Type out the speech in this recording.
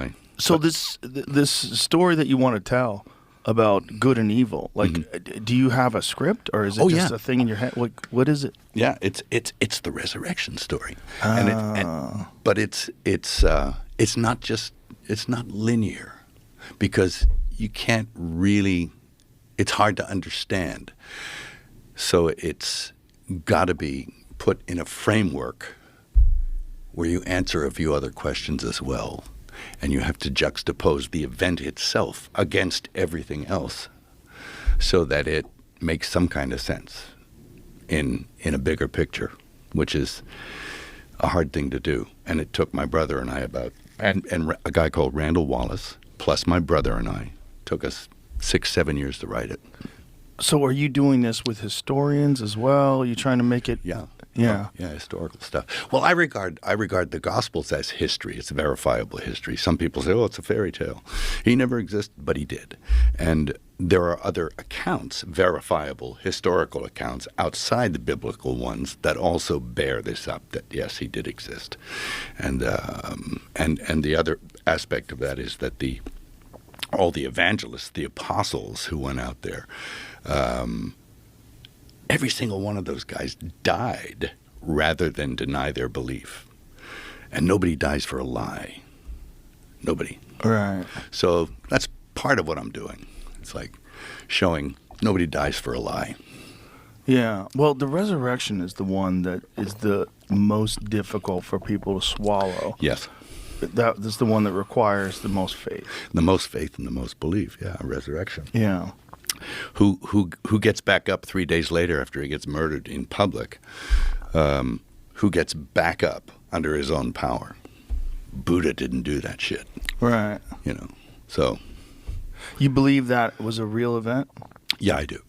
right. So this story that you want to tell about good and evil, like, do you have a script, or is it just a thing in your head? Like, what is it? Yeah, it's the resurrection story, but it's not linear, because you can't really. It's hard to understand, so it's got to be put in a framework where you answer a few other questions as well. And you have to juxtapose the event itself against everything else so that it makes some kind of sense in a bigger picture, which is a hard thing to do. And it took my brother and I and a guy called Randall Wallace, plus my brother and I, took us 6-7 years to write it. So are you doing this with historians as well? Are you trying to make it? Yeah. Yeah. Yeah, historical stuff. Well, I regard the Gospels as history. It's verifiable history. Some people say, oh, it's a fairy tale. He never existed, but he did. And there are other accounts, verifiable historical accounts outside the biblical ones that also bear this up, that yes, he did exist. And the other aspect of that is that all the evangelists, the apostles who went out there, every single one of those guys died rather than deny their belief. And nobody dies for a lie. Nobody. Right. So that's part of what I'm doing. It's like showing nobody dies for a lie. Yeah. Well, the resurrection is the one that is the most difficult for people to swallow. Yes. That's the one that requires the most faith. The most faith and the most belief. Yeah, resurrection. Yeah. Who gets back up 3 days later after he gets murdered in public? Who gets back up under his own power? Buddha didn't do that shit. Right. So. You believe that was a real event? Yeah, I do.